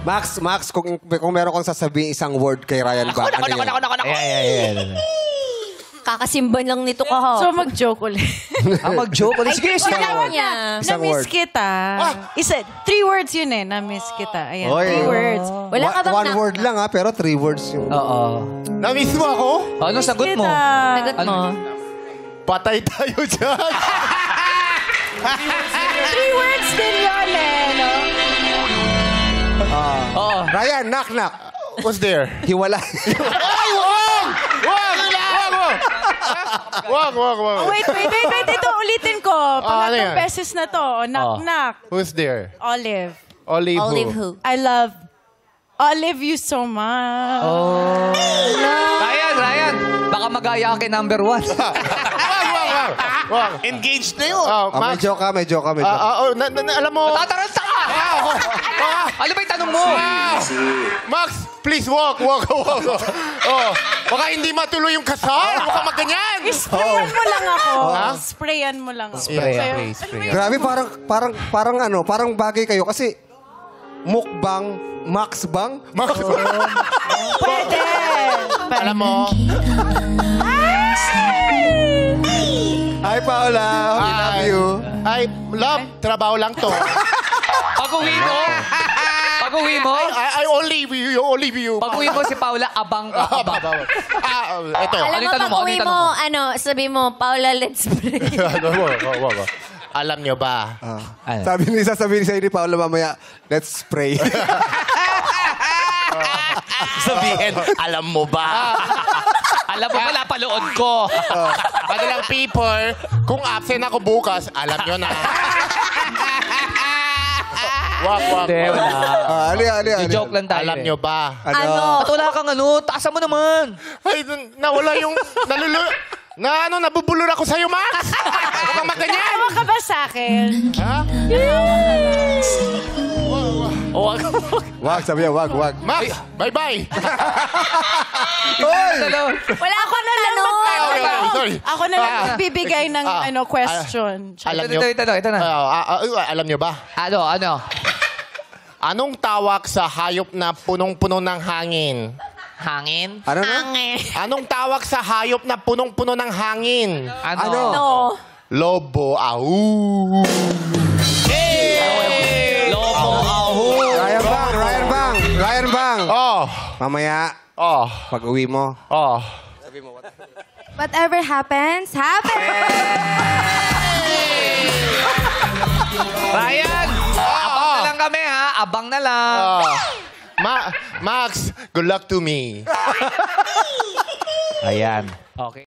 Max, kung meron kang sasabihin isang word kay Ryan ba? Ayan. Kakasimban lang nito ka. So, mag-joke ulit. Mag-joke ulit. Sige, sige. Isang Na-miss word. kita. Isa, 3 words yun eh. Na-miss kita. Ayan, Oy. 3 words. Wala ka bang One word lang ha, pero 3 words yun. Oo. Na-miss mo ako? Ano sagot mo? Sagot mo? Patay tayo dyan. 3 words din yun eh, no? Oo. Ryan, knock. What's there? Hiwala. Ay, wag! Wag! Oh, wait. Ito, ulitin ko. ano Pangatlong yan? beses na to. Knock. Who's there? Olive. Olive Olive who? who? I love Olive you so much. Oh. Ryan. Baka magaya ka kay number 1. Wag! Engaged na yun. May Max. joke ka. Alam mo... Tataranta ka! Ano ba yung tanong mo? Max, please walk. Baka hindi matuloy yung kasal. Baka magganyan. Sprayan mo lang ako. Sprayan mo lang ako. Spray. Grabe, parang bagay kayo kasi mukbang, Max bang? Pwede. Alam mo, Hi, Paula. We love you. ay, love, trabaho lang to. Pag-uwi mo, I only you. pag-uwi mo si Paula, abang ka. Ito. Alam Ano mo, yung tanong mo? pag uwi Ano yung mo, tanong sabi mo, Paula, let's pray. Alam nyo ba? Sabi ni sa'yo ni Paula mamaya, let's pray. Sabihin, alam mo ba? Alam mo ba, napalood ko. Madalang people, kung absent ako bukas, alam nyo na. Wag. Hindi, wala. Ali. Joke lang tayo. Alam nyo ba? Ano? Ba't wala kang taasan mo naman. Ay, nawala yung... nabubulol ako sa'yo, Max! Huwag kang maganyan! Tawa ka ba sa akin? Ha? Wag, sabi niya, wag. Max, bye-bye! Wala ako na tanong. Sorry. Ako na lang bibigay ng question. Alam Ito na. Alam nyo ba? Ano? Anong tawag sa hayop na punong-puno ng hangin? Hangin? Ano na? Anong tawag sa hayop na punong-puno ng hangin? Ano? Lobo. Au! Lobo, ahu. Ryan bang. Oh! Mamaya, Oh! pag-uwi mo. Oh! Whatever happens, happens. Ryan, abang na lang kami, ha? Abang na lang. Oh! Max, good luck to me. Ayan. Okay.